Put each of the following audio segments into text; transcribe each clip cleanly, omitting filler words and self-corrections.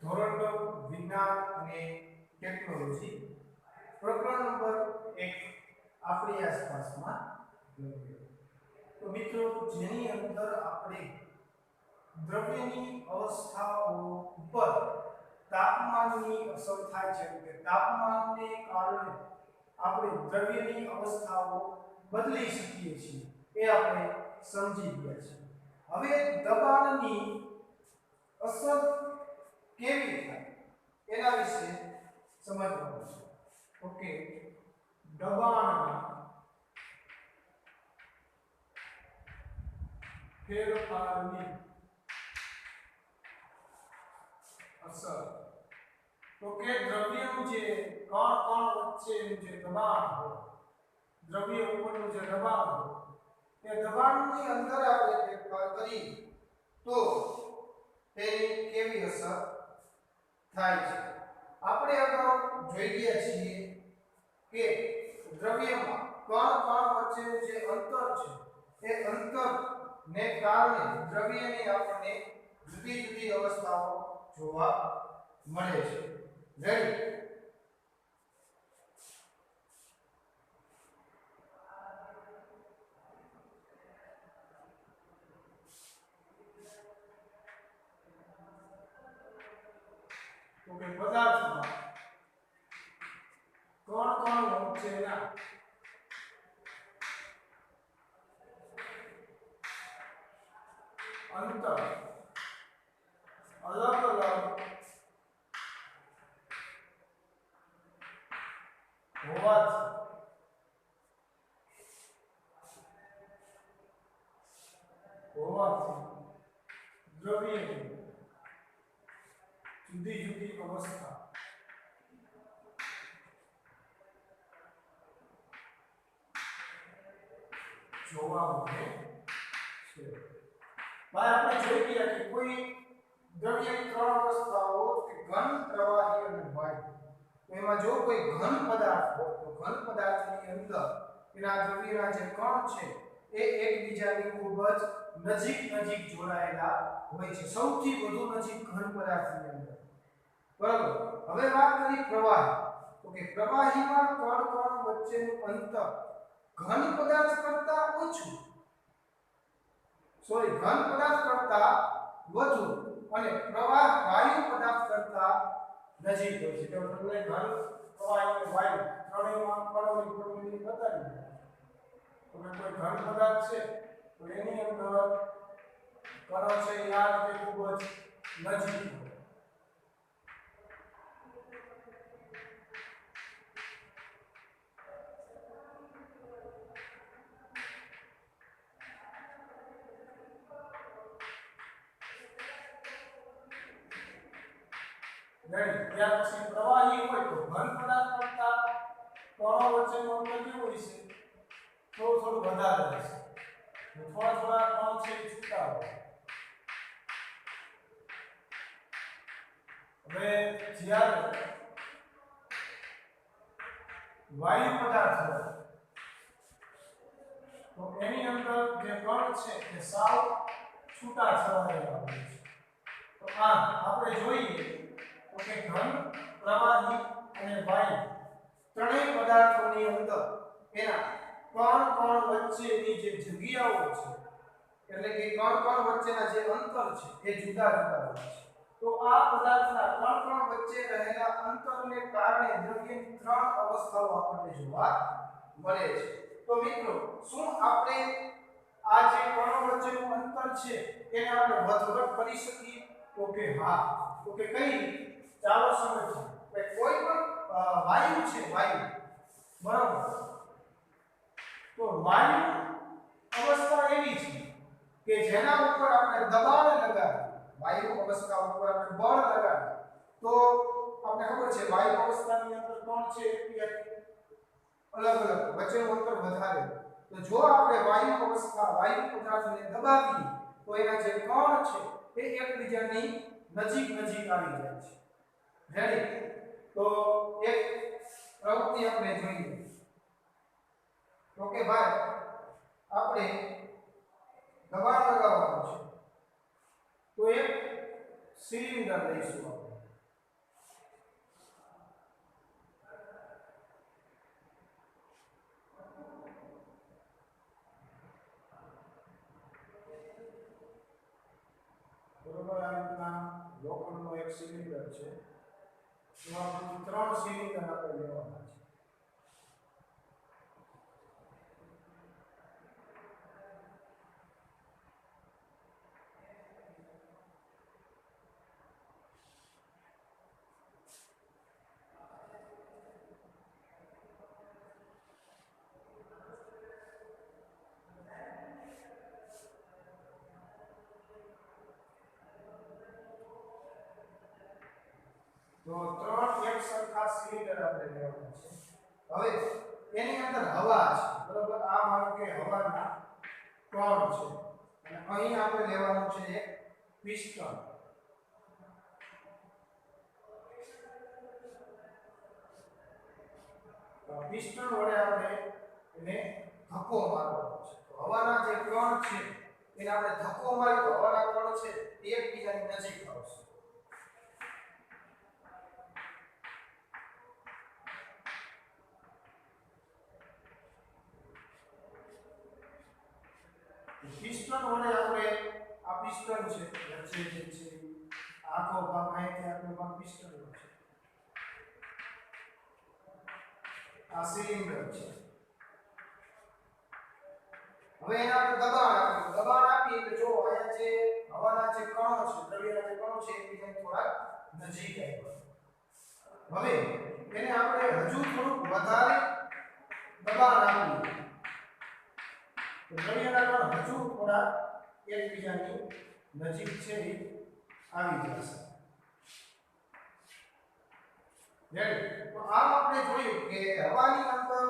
ધોરણ 9 વિજ્ઞાન અને ટેકનોલોજી પ્રકરણ નંબર 1 આપણી આસપાસમાં દ્રવ્યો. તો મિત્રો જેની અંદર આપણે દ્રવ્યની અવસ્થાઓ ઉપર તાપમાનની અસર થાય છે કે તાપમાનને કારણે આપણે દ્રવ્યની અવસ્થાઓ બદલી શકીએ છીએ એ આપણે સમજી ગયા છીએ. હવે દબાણની અસર કેવી થાય એના વિશે સમજવાનું છે. ઓકે, દબાણના ફેરફારની અસર. તો કે દ્રવ્યનું જે કણ વચ્ચેનું જે દબાણ હોય, દ્રવ્ય ઉપરનું જે દબાણ હોય, એ દબાણની અંદર આપણે ફેરફાર કરી તો તેની કેવી અસર થાય છે. આપણે અગાઉ જોઈ ગયા છીએ કે દ્રવ્યમાં કણ વચ્ચેનું જે અંતર છે એ અંતરને કારણે દ્રવ્યની આપણને જુદી જુદી અવસ્થાઓ જોવા મળે છે. રેડી? ઓકે, પદાર્થમાં કણ વચ્ચેના અંતર અલગ હોવાથી દ્રવ્યની જુદી જુદી અવસ્થા જોવા મળે છે. ભાઈ આપણે જોઈ ગયા કે કોઈ દ્રવ્યની ત્રણ અવસ્થાઓ કે ઘન, પ્રવાહી અને વાયુ. એમાં જો કોઈ ઘન પદાર્થ હોય તો ઘન પદાર્થની અંદર એના દ્રવ્યના જે કણ છે એ એકબીજાની ખૂબ જ નજીક જોડાયેલા હોય છે. સૌથી વધુ નજીક ઘન પદાર્થની અંદર. બરાબર. હવે વાત કરી પ્રવાહી. તો કે પ્રવાહીમાં કણ વચ્ચેનું અંતર ઘન પદાર્થ કરતા ઓછું, ઘન પદાર્થ કરતા વધુ અને પ્રવાહ વાયુ પદાર્થ કરતા નજીક હોય છે. તો તમને ઘન, પ્રવાહી અને વાયુ ત્રણેયમાં કણોની પ્રવૃત્તિ બતાવી. તો કોઈ ઘન પદાર્થ છે તો એની અંદર કણો છે એ આ રીતે ખૂબ જ નજીક હોય. ત્યાર પછી પ્રવાહી હોય તો ઘન પદાર્થ કરતા કણો વચ્ચેનું અંતર કેવું હોય છે? થોડું વધારે હશે. થોડા કણો છે એ છૂટા હોય. હવે જ્યારે વાયુ પદાર્થ હોય તો એની અંદર જે કણ છે એ સાવ છૂટા છવાયેલા હોય છે. તો આપણે જોઈએ તો કે ઘન, પ્રવાહી અને વાયુ ત્રણેય પદાર્થોની અંદર એના કણ વચ્ચેની જે જગ્યાઓ છે એટલે કે કણ વચ્ચેના જે અંતર છે એ જુદા હોય છે. તો આ પદાર્થના કણ વચ્ચે રહેલા અંતરને કારણે દ્રવ્યની ત્રણ અવસ્થાઓ આપણને જોવા મળે છે. તો મિત્રો, શું આપણે આ જે કણો વચ્ચેનું અંતર છે એને આપણે વધઘટ કરી શકીએ? તો કે હા. તો કે કઈ? ચાલો સમજીએ. કોઈ પણ વાયુ છે, વાયુ, બરાબર. તો વાયુ અવસ્થા એવી છે કે જેના ઉપર આપણે દબાણ લગાવીએ, વાયુ અવસ્થા ઉપર આપણે બળ લગાવીએ તો આપણે ખબર છે વાયુ અવસ્થાની અંદર કોણ છે અલગ વચ્ચેનું અંતર વધારે. તો જો આપણે વાયુ પદાર્થને દબાવીએ તો એના જે કણ છે એ એકબીજાની નજીક આવી જાય છે. રેડી? તો એક પ્રવૃત્તિ આપણે જોઈએ. ઓકે ભાઈ, આપણે દબાણ લગાવવાનું છે તો એક સિલિન્ડર લઈશું આપણે. આ રીતના લોખંડનો એક સિલિન્ડર છે, તો આ 3 સિલિન્ડર આપણે લેવાના છે. તો 3 એક સરખા સિલિન્ડર આપણે લેવાના છે. હવે એની અંદર હવા છે, બરોબર. આ માનો કે હવાના કણ છે, અને અહીં આપણે લેવાનું છે એક પિસ્ટન. પિસ્ટન વડે આપણે એને ધક્કો મારવાનો છે. તો હવાના જે કણ છે એને આપણે ધક્કો મારી તો હવાના કણ છે એકબીજાની નજીક આવશે. પિસ્ટન વડે આપણે આ પિસ્ટન છે વચ્ચે જે છે આખો ભાગ અહીંથી આખો ભાગ પિસ્ટન છે, આ સિલિન્ડર છે. હવે એને આપણે દબાણ આપીએ એટલે જો અહીંયા જે હવાના જે કણો છે, દ્રવ્યના જે કણો છે એકબીજાને થોડા નજીક આવ્યા. હવે એને આપણે હજુ થોડુંક વધારે દબાણ આપીએ તો દ્રવ્યના કણ હજુ થોડા એકબીજાની નજીક છે આવી જશે. રેડી. તો આમ આપણે જોયું કે હવાની અંદર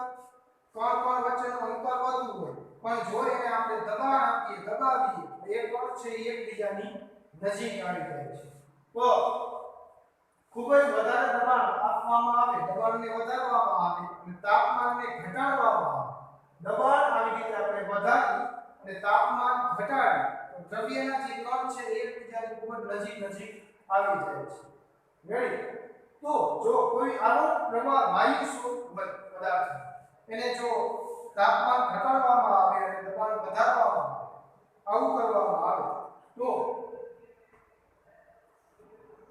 કણ વચ્ચેનું અંતર વધુ હોય, પણ જો એને આપણે દબાણ આપીએ, દબાવીએ તો એ કણ છે એકબીજાની નજીક આવી જાય છે. તો ખૂબ જ વધારે દબાણ આપવામાં આવે, દબાણને વધારવામાં આવે અને તાપમાનને ઘટાડવામાં આવે. દબાણ આવી રીતે આપણે વધારી અને તાપમાન ઘટાડી તો દ્રવ્યના જે કણ છે એકબીજાની ખૂબ જ નજીક આવી જાય છે. રેડી. તો જો કોઈ આવો પ્રવાહ વાયુ સ્વરૂપ પદાર્થ એને જો તાપમાન ઘટાડવામાં આવે અને દબાણ વધારવામાં આવે, આવું કરવામાં આવે તો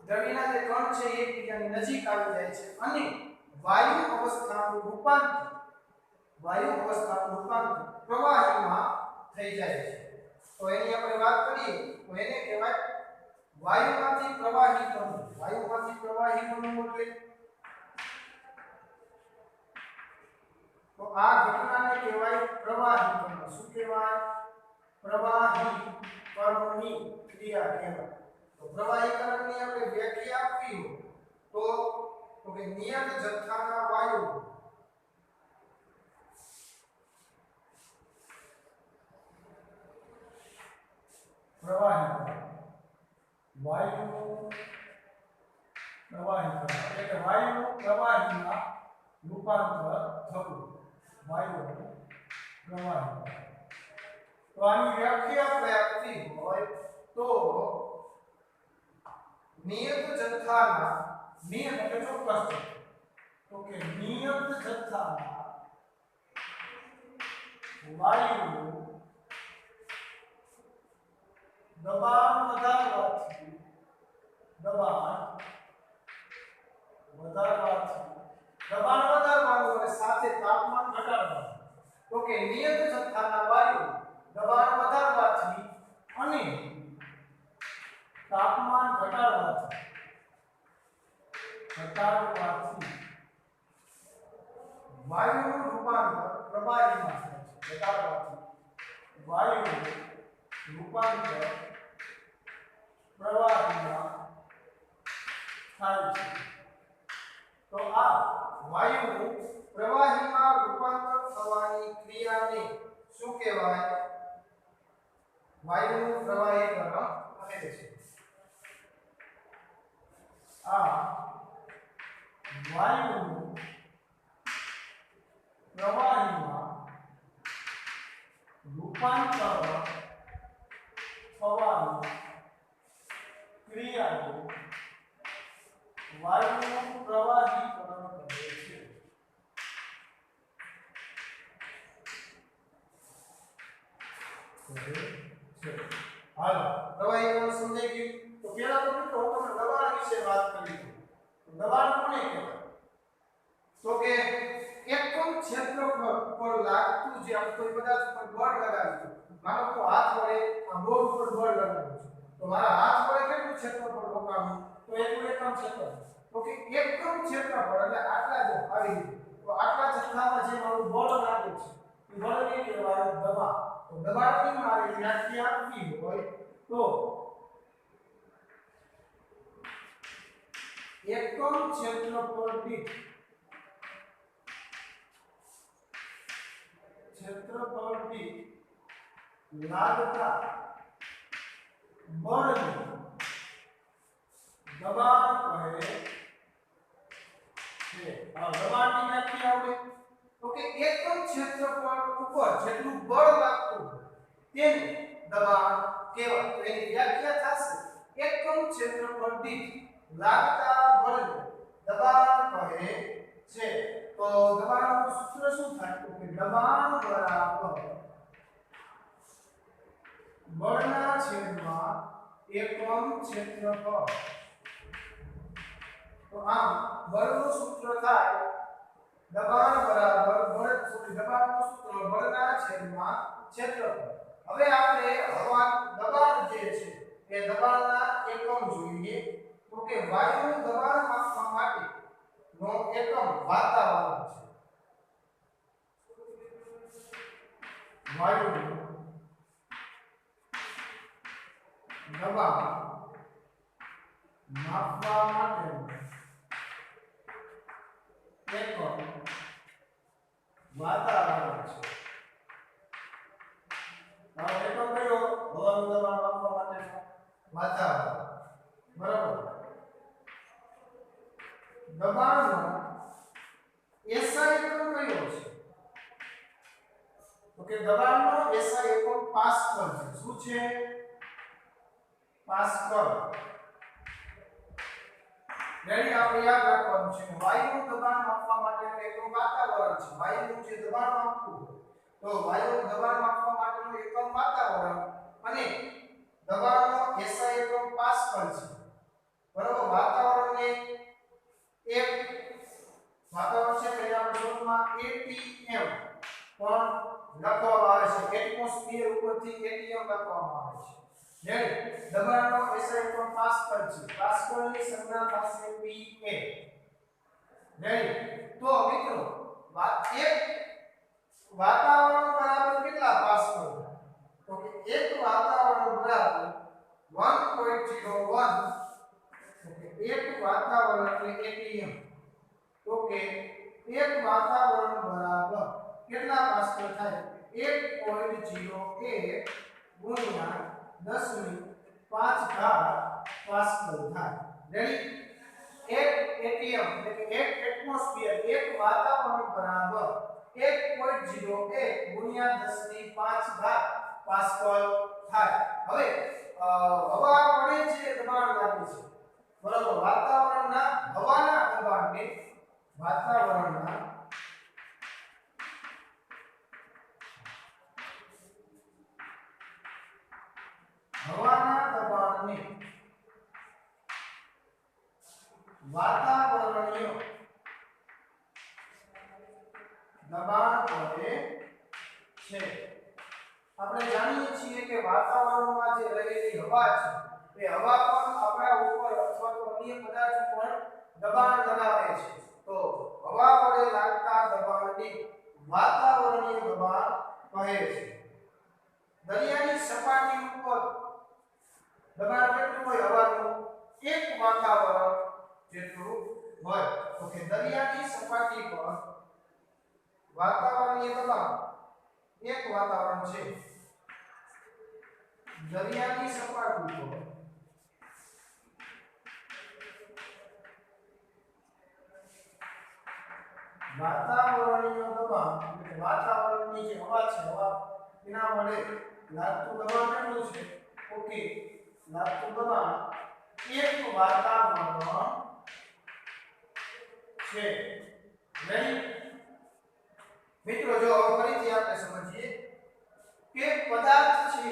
દ્રવ્યના જે કણ છે એકબીજાની નજીક આવી જાય છે અને વાયુ અવસ્થાનું રૂપાંતર પ્રવાહીમાં થઈ જાય છે. તો એની આપણે વાત કરીએ તો એને કહેવાય વાયુમાંથી પ્રવાહી બનવું. વાયુમાંથી પ્રવાહી બનવું એટલે તો આ ઘટનાને કહેવાય પ્રવાહીકરણ. શું કહેવાય? પ્રવાહીકરણની ક્રિયા કહેવાય. તો પ્રવાહીકરણની આપણે વ્યાખ્યા આપવી હોય તો કે નિયત જથ્થાના વાયુ પ્રવાહીકરણ. વાયુનું પ્રવાહીકરણ એટલે કે વાયુનું પ્રવાહીમાં રૂપાંતર થવું. વાયુનું પ્રવાહીકરણ. તો આની વ્યાખ્યા આપણે આપવી હોય તો નિયત જથ્થાના, નિયત એટલે ચોક્કસ, તો કે નિયત જથ્થાના વાયુનું દબાણ વધારવાથી વધારવાનું અને સાથે તાપમાન ઘટાડવાનું. તો કે નિયત જથ્થાના વાયુ દબાણ વધારવાથી અને તાપમાન ઘટાડવાથી વાયુનું રૂપાંતર પ્રવાહીમાં થાય છે. ઘટાડવાથી વાયુનું રૂપાંતર પ્રવાહીમાં થાય છે. તો આ વાયુનું પ્રવાહીમાં રૂપાંતર થવાની ક્રિયાને શું કહેવાય? વાયુનું પ્રવાહીકરણ કહે છે. આ વાયુનું પ્રવાહીમાં રૂપાંતર થવાની ક્રિયાને વાયુનું પ્રવાહીકરણ કહે છે. હાલો, પ્રવાહીકરણ સમજાઈ ગયું. તો વાત કરી તો દબાણ કોને કહેવાય તો કે એકમ ક્ષેત્રફળ પર લાગતું જે આમ કોઈ પદાર્થ પર બળ લગાવ્યું છે માનો કે હાથ વડે આ બોર્ડ પર બળ લગાવ્યું છે તો મારા હાથ વડે કેટલું ક્ષેત્રફળ રોકાવું તો એટલું એકમ ક્ષેત્રફળ તો કે એકમ ક્ષેત્રફળ એટલે આટલા જો આવી રીતે તો આટલા જથ્થામાં જે મારું બળ લાગે છે એ બળને કહેવાય દબાણ તો દબાણની મારી વ્યાખ્યા આપવી હોય તો એકમ ક્ષેત્રફળ દીઠ લાગતા બળને દબાણ કહે છે આ દબાણની વ્યાખ્યા આવે તો કે એકમ ક્ષેત્રફળ ઉપર જેટલું બળ લાગતું તેને દબાણ કહેવાય તો એની વ્યાખ્યા થશે એકમ ક્ષેત્રફળ દીઠ લાગતા બળને દબાણ કહે છે તો દબાણનું સૂત્ર શું થાય તો કે દબાણ બરાબર બળના છેદમાં એકમ ક્ષેત્રફળ તો આમ બળનું સૂત્ર થાય દબાણ બરાબર દબાણનું સૂત્ર બળના છેદમાં ક્ષેત્રફળ હવે આપણે હવા દબાણ જે છે એ દબાણના એકમ જોઈએ તો કે વાયુનું દબાણ માપવા માટે નો એકમ વાતાવરણ છે વાયુનું દબાણ માપવા માટે એકમ વાતાવરણ છે આ એકમ કયો હવાનું દબાણ માપવા માટેનો વાતાવરણ બરાબર દબાણનો SI એકમ કયો છે તો કે દબાણનો SI એકમ પાસ્કલ છે શું છે પાસ્કલ રેડી આપણે યાદ રાખવાનું છે વાયુનું દબાણ માપવા માટેનો એકમ વાતાવરણ છે વાયુનું જે દબાણ માપવું તો વાયુનું દબાણ માપવા માટેનો એકમ વાતાવરણ અને દબાણનો SI એકમ પાસ્કલ છે બરાબર વાતાવરણને એક વાતાવરણ છે તેને આપણે શોર્ટમાં ATM પણ લખવામાં આવે છે એટમોસ્ફિયર ઉપરથી ATM લખવામાં આવે છે રેડી દબાણનો SI એકમ પાસ્કલ છે પાસ્કલની સંજ્ઞા થશે PA રેડી તો મિત્રો એક વાતાવરણ બરાબર કેટલા પાસ્કલ તો કે એક વાતાવરણ બરાબર 1.01 એક વાતાવરણ એટલે ATM તો કે એક વાતાવરણ બરાબર કેટલા પાસ્કલ થાય 1.01 ગુણ્યા 10 ની 5 ઘાત પાસ્કલ થાય રેડી એક ATM એટલે કે એક એટમોસ્ફિયર એક વાતાવરણ બરાબર 1.01 ગુણ્યા 10 ની 5 ઘાત પાસ્કલ થાય હવે હવા વડે જે દબાણ લાગે છે બરાબર વાતાવરણના હવાના દબાણને વાતાવરણના હવાના દબાણને વાતાવરણીય દબાણ કહે છે આપણે જાણીએ છીએ કે વાતાવરણમાં જે રહેલી હવા છે એ હવા પણ આપણા ઉપર અથવા તો અન્ય પદાર્થ પર દબાણ લગાવે છે તો હવા વડે લાગતા દબાણને વાતાવરણીય દબાણ કહે છે દરિયાની સપાટી ઉપર દબાણ કેટલું હોય હવાનું એક વાતાવરણ જેટલું હોય તો કે દરિયાની સપાટી પર વાતાવરણીય દબાણ એક વાતાવરણ છે દરિયાની સપાટી પર વાતાવરણીય દબાણ એટલે વાતાવરણની જે હવા છે હવા એના વડે લાગતું દબાણ કેટલું છે ઓકે લાગતું દબાણ એક વાતાવરણ છે રેડી મિત્રો જો હવે ફરીથી આપણે સમજીએ કે પદાર્થ છે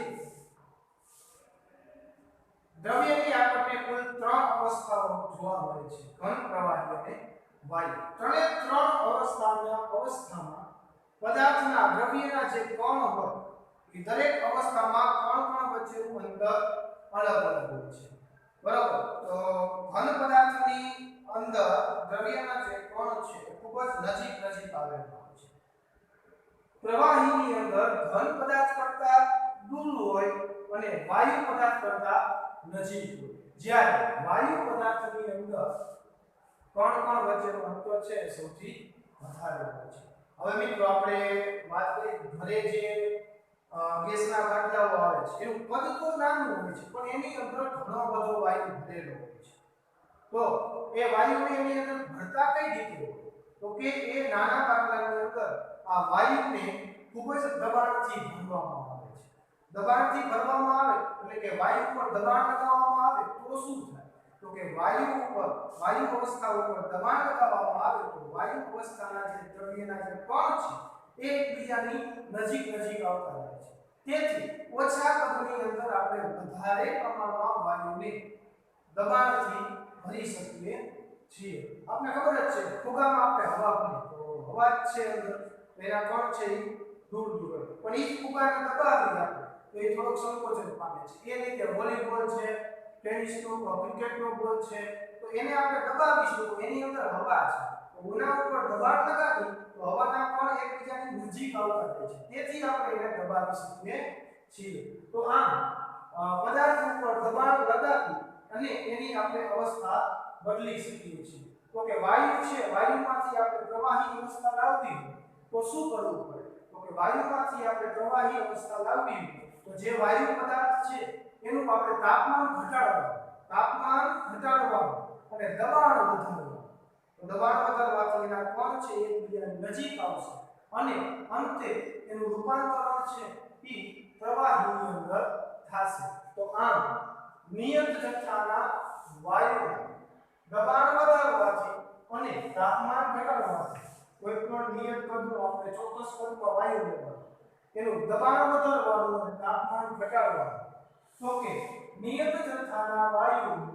દ્રવ્યની આપણને કુલ 3 અવસ્થાઓ જોવા મળે છે ઘન પ્રવાહી અને વાયુ ત્રણે ત્રણ અવસ્થામાં પદાર્થના દ્રવ્યના જે કણ હોય એ દરેક અવસ્થામાં કણ વચ્ચેનું અંતર અલગ અલગ હોય છે બરાબર તો ઘન પદાર્થની અંદર દ્રવ્યના જે કણ છે એ ખૂબ જ નજીક આવેલા હોય છે પ્રવાહીની અંદર ઘન પદાર્થ કરતા દૂર હોય અને વાયુ પદાર્થ કરતા નજીક હોય જ્યારે વાયુ પદાર્થની અંદર કણ વચ્ચેનું અંતર છે સૌથી વધારે હોય છે હવે મિત્રો આપણે વાત કરીએ ઘરે જે ગેસના બાટલાઓ આવે છે એનું કદ તો નાનું હોય છે પણ એની અંદર ઘણો બધો વાયુ ભરેલો હોય છે તો એ વાયુને એની અંદર ભરતા કઈ રીતે હોય તો કે એ નાના બાટલાની અંદર આ વાયુને ખૂબ જ દબાણથી ભરવામાં આવે છે દબાણથી ભરવામાં આવે એટલે કે વાયુ પર દબાણ લગાવવામાં આવે તો શું થાય તો કે વાયુ અવસ્થા ઉપર દબાણ લગાવવામાં આવે તો વાયુ અવસ્થાના જે દ્રવ્યના જે કણ છે એ એકબીજાની નજીક આવતા રહે છે તેથી ઓછા કદની અંદર આપણે વધારે પ્રમાણમાં વાયુને દબાણથી ભરી શકીએ છીએ આપણે ખબર જ છે ફુગામાં આપણે હવા ભરી તો હવા જ છે અંદર એના કણ છે એ દૂર હોય પણ એ ફુગાને દબાવી આપણે તો એ થોડોક સંકોચન પામે છે એ રીતે વોલીબોલ છે ટેનિસનો ક્રિકેટનો બોલ છે તો એને આપણે દબાવીશું તો એની અંદર હવા છે તો ઉના ઉપર દબાણ લગાવી તો હવાના કણ એકબીજાની નજીક આવતા રહે છે તેથી આપણે એને દબાવી શકીએ છીએ તો આમ પદાર્થ ઉપર દબાણ લગાવી અને એની આપણે અવસ્થા બદલી શકીએ છીએ તો કે વાયુ છે વાયુમાંથી આપણે પ્રવાહી અવસ્થા લાવવી હોય તો શું કરવું પડે તો કે વાયુમાંથી આપણે પ્રવાહી અવસ્થા લાવવી હોય તો જે વાયુ પદાર્થ છે એનું આપણે તાપમાન ઘટાડવાનું અને દબાણ વધારવાનું તો દબાણ વધારવાથી એના કણ છે એ એકબીજાની નજીક આવશે અને અંતે એનું રૂપાંતરણ છે એ પ્રવાહીની અંદર થશે તો આમ નિયત જથ્થાના વાયુના દબાણ વધારવાથી અને તાપમાન ઘટાડવાથી કોઈ પણ નિયત કદનો આપણે ચોક્કસ કદમાં વાયુ લેવાનું એનું દબાણ વધારવાનું અને તાપમાન ઘટાડવાનું તો કે નિયત જથ્થાના વાયુનું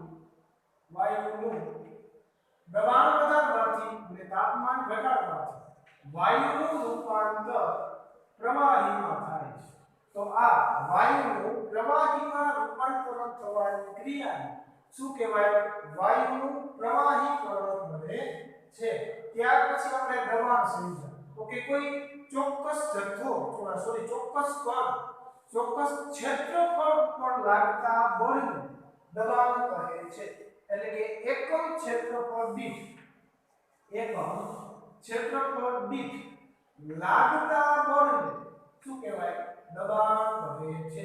દબાણ વધારવાથી અને તાપમાન ઘટાડવાથી વાયુનું રૂપાંતર પ્રવાહીમાં થાય છે તો આ વાયુનું પ્રવાહીમાં રૂપાંતરણ થવાની ક્રિયાને શું કહેવાય વાયુનું પ્રવાહીકરણ બને છે ત્યાર પછી આપણે દબાણ સમજ્યા તો કે કોઈ ચોક્કસ ક્ષેત્રફળ પર લાગતા બળને દબાણ કહે છે એટલે કે એકમ ક્ષેત્રફળ દીઠ લાગતા બળને શું કહેવાય દબાણ કહે છે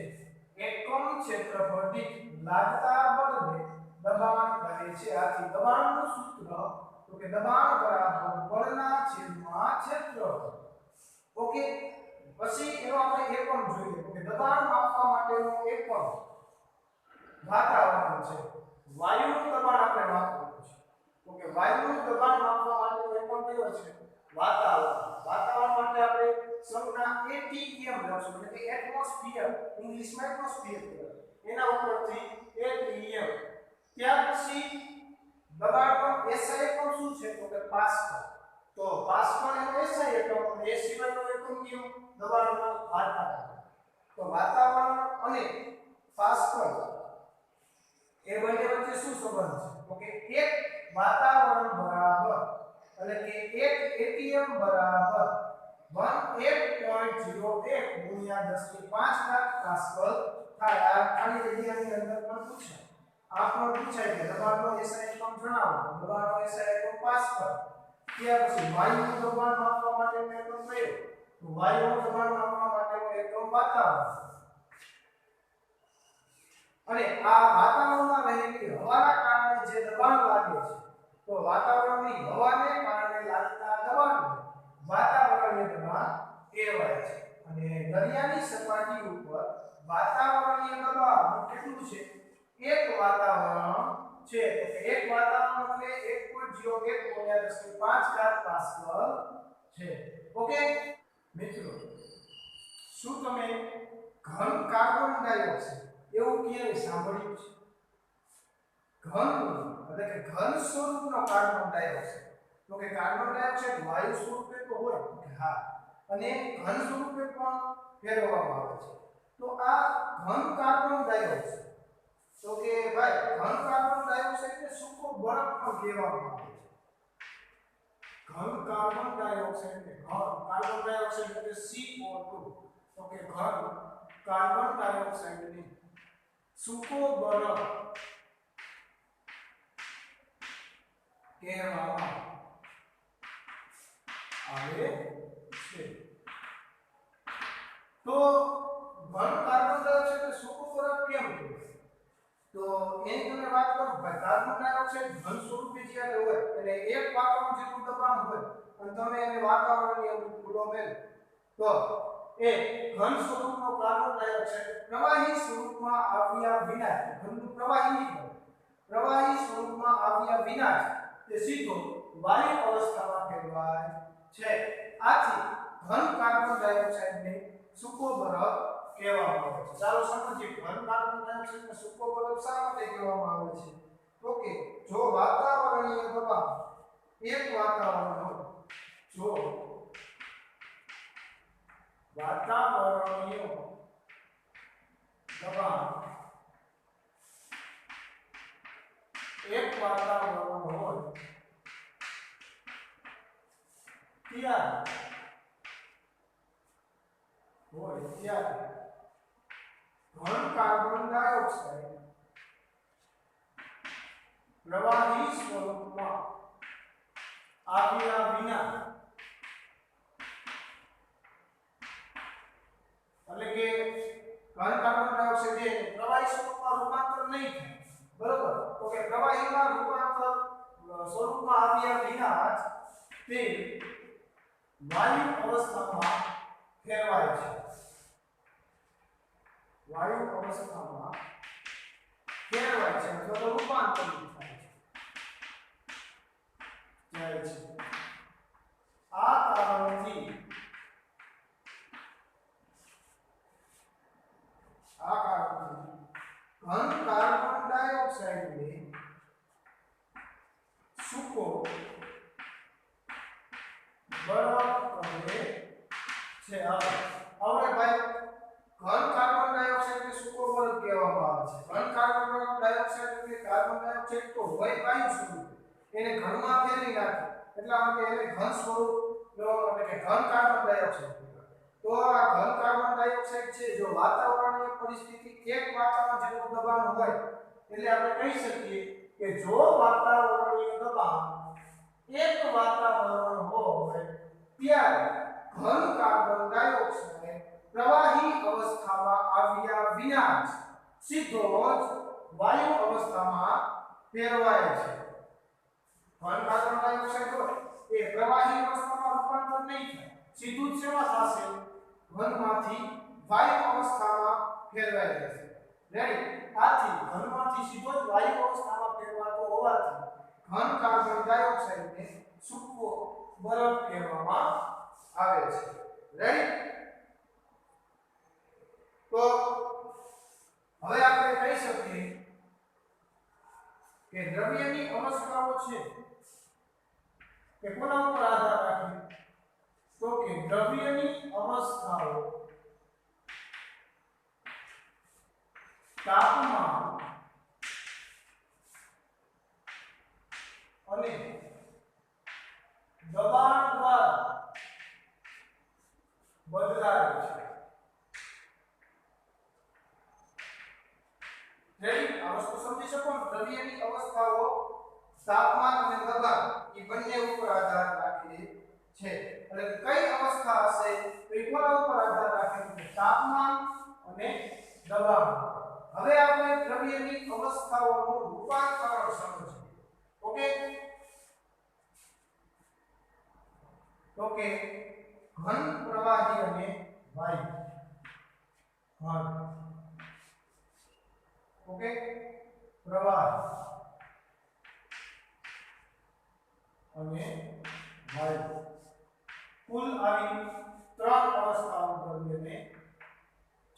એકમ ક્ષેત્રફળ દીઠ લાગતા બળને દબાણ કહે છે આથી દબાણનું સૂત્ર તો કે દબાણ બરાબર બળના છેદમાં ક્ષેત્રફળ ઓકે પછી એનો આપણે એકમ જોઈએ કે દબાણ માપવા માટેનો એકમ વાતાવરણ છે વાયુનું દબાણ આપણે માપવાનું છે તો કે વાયુનું દબાણ માપવા માટેનો એકમ કયો છે વાતાવરણ માટે આપણે સંજ્ઞા ATM લખશું એટલે કે એટમોસ્ફિયર ઇંગ્લિશમાં એટમોસ્ફિયર એના ઉપરથી ATM ત્યાર પછી દબાણનો SI એકમ શું છે તો કે પાસ્કલ તો પાસ્કલ એનો SI એકમ અને એ સિવાયનો એકમ કયો દબાણનો તો વાતાવરણ અને પાસ્કલ એ બંને વચ્ચે શું સંબંધ છે તો કે એક વાતાવરણ બરાબર એટલે કે એક ATM બરાબર 1.01 ગુણ્યા 10 ની 5 પાસ્કલ થાય આ ખાલી જગ્યાની અંદર પણ પૂછાય આ પણ પૂછાય કે દબાણનો SI એકમ જણાવો દબાણનો SI એકમ પાસ્કલ ત્યાર પછી વાયુનું દબાણ માપવા માટેનો એકમ કયો તો વાયુનું દબાણ માપવા માટેનો એકમ વાતાવરણ અને આ વાતાવરણમાં રહેલી હવાના કારણે જે દબાણ લાગે છે તો વાતાવરણની હવાને કારણે લાગતા દબાણને વાતાવરણીય દબાણ કહેવાય છે અને દરિયાની સપાટી ઉપર વાતાવરણીય દબાણ કેટલું છે એક વાતાવરણ છે તો કે એક વાતાવરણ એટલે 1.01 ગુણ્યા 10 ની 5 પાસ્કલ છે ઓકે મિત્રો શું તમે ઘન કાર્બન ડાયોક્સાઇડ એવું ક્યારેય સાંભળ્યું છે એટલે કે ઘન સ્વરૂપનો કાર્બન ડાયોક્સાઇડ. તો કે કાર્બન ડાયોક્સાઇડ વાયુ સ્વરૂપે તો હોય કે હા, અને ઘન સ્વરૂપે પણ ફેરવવામાં આવે છે. તો આ ઘન કાર્બન ડાયોક્સાઇડ, તો કે ભાઈ ઘન કાર્બન ડાયોક્સાઇડને સૂકો બરફ પણ કહેવામાં આવે છે. ઘન કાર્બન ડાયોક્સાઇડને કાર્બન ડાયોક્સાઇડ એટલે CO2. તો કે ઘન કાર્બન ડાયોક્સાઇડને સૂકો બરફ કહેવામાં આવે છે. તો ઘન કાર્બન ડાયોક્સાઇડ સૂકો બરફ કેમ કહેવાય? તો એની તમે વાત કરો ભાઈ, કાર્બન ડાયોક્સાઇડ ઘન સ્વરૂપે જ્યારે હોય એટલે એક વાતાવરણ જેટલું દબાણ હોય અને તમે એને વાતાવરણની અંદર ખુલ્લો મેળવો તો એ ઘન સ્વરૂપનો કાર્બન ડાયોક્સાઇડ પ્રવાહી સ્વરૂપમાં આવ્યા વિના, ઘનનું પ્રવાહી નહીં હોય, પ્રવાહી સ્વરૂપમાં આવ્યા વિના તે સીધો વાયુ અવસ્થામાં ફેરવાય છે. આથી ઘન કાર્બન ડાયોક્સાઇડને સૂકો બરફ કહેવામાં આવે છે. ચાલો સમજીએ ઘન કાર્બન ડાયોક્સાઇડને સૂકો બરફ શા માટે કહેવામાં આવે છે? તો કે જો વાતાવરણીય દબાણ એક વાતાવરણ હોય, જો વાતાવરણીય દબાણ એક વાતાવરણ હોય ત્યારે ઘન કાર્બન ડાયોક્સાઇડ પ્રવાહી સ્વરૂપમાં આવ્યા વિના, એટલે કે ઘન કાર્બન ડાયોક્સાઇડ એ પ્રવાહી સ્વરૂપમાં રૂપાંતર નહીં થાય, બરોબર? તો કે પ્રવાહીમાં રૂપાંતર સ્વરૂપમાં આવ્યા વિના જ તે વાયુ અવસ્થામાં ફેરવાય છે. વાયુ અવસ્થામાં ફેરવાય છે અથવા તો રૂપાંતરિત થાય છે. આ કારણથી ઘન કાર્બન ડાયોક્સાઇડને સૂકો બરફ કહે છે. હવે ભાઈ ઘન કાર્બન ડાયોક્સાઇડને સૂકો બરફ કહેવામાં આવે છે. ઘન કાર્બન ડાયોક્સાઇડ એટલે કાર્બન ડાયોક્સાઇડ તો હોય વાયુ સ્વરૂપે, એને ઘનમાં ફેરવી નાખે એટલા માટે એને ઘન સ્વરૂપનો એટલે કે ઘન કાર્બન ડાયોક્સાઇડ કહેવાય. તો આ ઘન કાર્બન ડાયોક્સાઇડ છે, જો વાતાવરણીય પરિસ્થિતિ એક વાતાવરણ જેટલું દબાણ હોય એટલે આપણે કહી શકીએ કે જો વાતાવરણીય દબાણ એક વાતાવરણ હોય ત્યારે ઘન કાર્બન ડાયોક્સાઇડ પ્રવાહી અવસ્થામાં આવ્યા વિના જ સીધો જ વાયુ અવસ્થામાં ફેરવાય છે. ઘન કાર્બન ડાયોક્સાઇડ હોય એ પ્રવાહી અવસ્થામાં રૂપાંતર નહીં થાય, સીધું જ શેમાં થશે? ઘનમાંથી વાયુ અવસ્થામાં ફેરવાઈ જશે. રેડી? આથી ઘનમાંથી સીધો જ વાયુ અવસ્થામાં ફેરવાતો હોવાથી ઘન કાર્બન ડાયોક્સાઇડને સૂકો બરફ કહેવામાં આવે છે. રેડી? તો હવે આપણે કહી શકીએ કે દ્રવ્યની અવસ્થાઓ છે કે કોના ઉપર આધાર રાખે? તો કે દ્રવ્યની અવસ્થાઓ તાપમાન અને દબાણ દ્વારા બદલાય છે. રેડી? આ વસ્તુ સમજી શકો ને? દ્રવ્યની અવસ્થાઓ તાપમાન અને દબાણ એ બંને ઉપર આધાર રાખે છે. એટલે કઈ અવસ્થા હશે તો એ કોના ઉપર આધાર રાખે છે? તાપમાન અને દબાણ. હવે આપણે દ્રવ્યની અવસ્થાઓનું રૂપાંતરણ સમજીએ. ઓકે? તો કે ઘન, પ્રવાહી અને વાયુ. ઘન, ઓકે, પ્રવાહી અને વાયુ. કુલ આવી ત્રણ અવસ્થાઓ દ્રવ્યને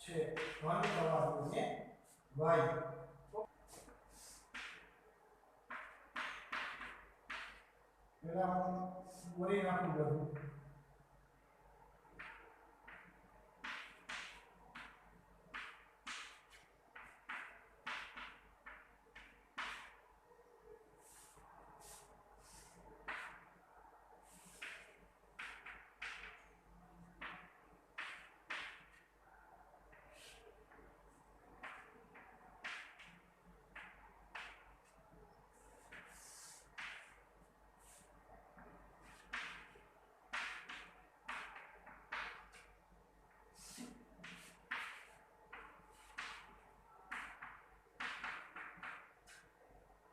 છે: ઘન, પ્રવાહી અને વાયુ. પહેલા બોરી નાખું બધું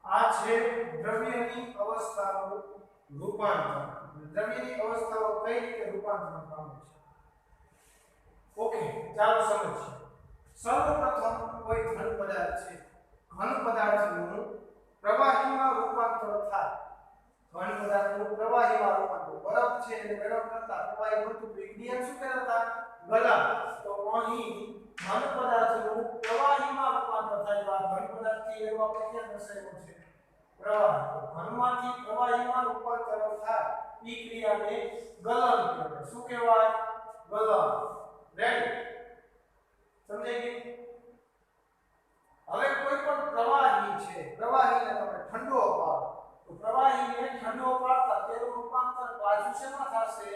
આ છે દ્રવ્યની અવસ્થાનું રૂપાંતર દ્રવ્યની અવસ્થાઓ કઈ રીતે રૂપાંતર પામે છે ઓકે ચાલો સમજીએ સર્વપ્રથમ કોઈ ઘન પદાર્થ છે ઘન પદાર્થનું પ્રવાહીમાં રૂપાંતર થાય ઘન પદાર્થનું પ્રવાહીમાં રૂપાંતર બરફ છે એને ગરમ કરતા પ્રવાહી બનતું વિજ્ઞાન શું કહેતા ગલન તો અહીં ઘન પદાર્થનું પ્રવાહીમાં રૂપાંતર થાય તો આ ઘન પદાર્થથી એવો આપણે ક્યાં દર્શાવ્યો છે પ્રવાહ તો ઘનમાંથી પ્રવાહીમાં રૂપાંતર થાય ઈ ક્રિયાને ગલન કહેવાય શું કહેવાય ગલન રેડી સમજાઈ ગયું હવે કોઈ પણ પ્રવાહી છે પ્રવાહીને તમે ઠંડો પાડો તો પ્રવાહીને ઠંડો પાડતા તેનું રૂપાંતર બાજુ શેમાં થશે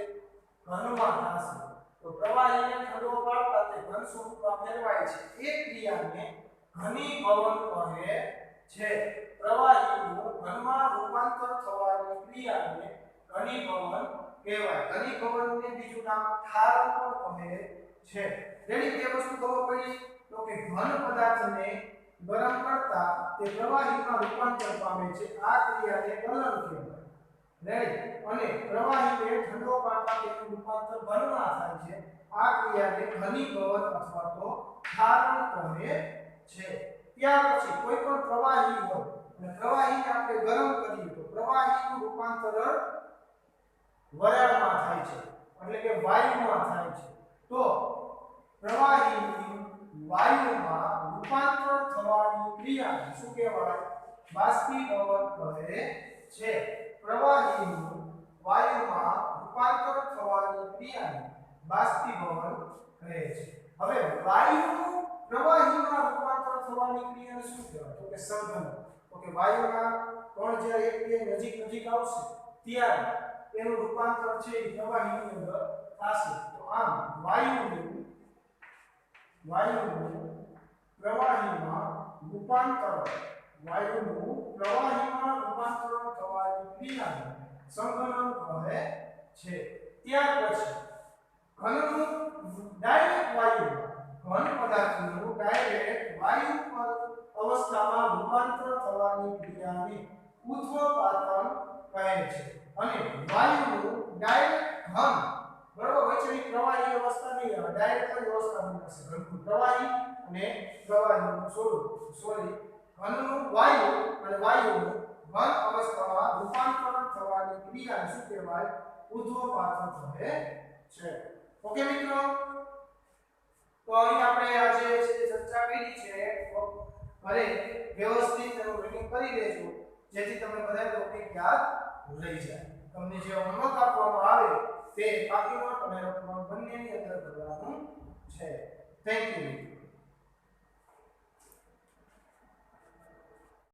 ઘનમાં થશે તો પ્રવાહીને ઠંડો પાડતા તે ઘન સ્વરૂપમાં ફેરવાય છે એ ક્રિયાને ઘનીભવન કહે છે પ્રવાહીનું ઘનમાં રૂપાંતર થવાની ક્રિયાને ઘનીભવન કહેવાય ઘનીભવનને બીજું નામ ઠારણ પણ કહે છે રેડી કે વસ્તુ ખબર પડી તો કે ઘન પદાર્થને ગરમ કરતા તે પ્રવાહીમાં રૂપાંતર પામે છે આ ક્રિયાને ગલન કહેવાય રેડી અને પ્રવાહીને ઠંડો પાડતા તેનું રૂપાંતર ઘનમાં થાય છે આ ક્રિયાને ઘનીભવન અથવા તો ઠારણ કહે છે ત્યાર પછી કોઈ પણ પ્રવાહી હોય અને પ્રવાહીને આપણે ગરમ કરીએ તો પ્રવાહીનું રૂપાંતર વરાળમાં થાય છે એટલે કે વાયુમાં થાય છે તો પ્રવાહીની વાયુમાં રૂપાંતર થવાની ક્રિયાને શું કહેવાય બાષ્પીભવન કહે છે પ્રવાહીનું વાયુમાં રૂપાંતર થવાની ક્રિયાને બાષ્પીભવન કહે છે હવે વાયુનું પ્રવાહીમાં રૂપાંતર થવાની ક્રિયાને શું કહેવાય તો કે સંઘનન ઓકે વાયુના કણ જ્યારે એકબીજાની નજીક આવશે ત્યારે તેનું રૂપાંતર છે એ પ્રવાહીની અંદર થશે તો આમ વાયુનું પ્રવાહીમાં રૂપાંતર થવાની ક્રિયાને સંઘનન કહે છે ત્યાર પછી ઘનનું ડાયરેક્ટ વાયુ ઘન પદાર્થનું ડાયરેક્ટ વાયુ અવસ્થામાં રૂપાંતર થવાની ક્રિયાને ઉત્વપાતન કહે છે અને વાયુનું ડાયરેક્ટ ઘન બરોબર વૈચારિક પ્રવાહી અવસ્થા નહીં આવે ડાયરેક્ટ અવસ્થા બનશે ઘનનું પ્રવાહી અને પ્રવાહીનું ઘનનું વાયુ અને વાયુનું ઘન અવસ્થામાં રૂપાંતર થવાની ક્રિયાને શું કહેવાય ઉત્વપાતન કહે છે ઓકે મિત્રો તો અહીં આપણે આજે ચર્ચા કરી છે ઘરે વ્યવસ્થિત એનું રીડિંગ કરી લેજો જેથી તમને બધા ટોપિક યાદ રહી જાય તમને જે હોમવર્ક આપવામાં આવે તે બાકીનો તમે બંનેની અંદર કરવાનું છે થેન્ક યુ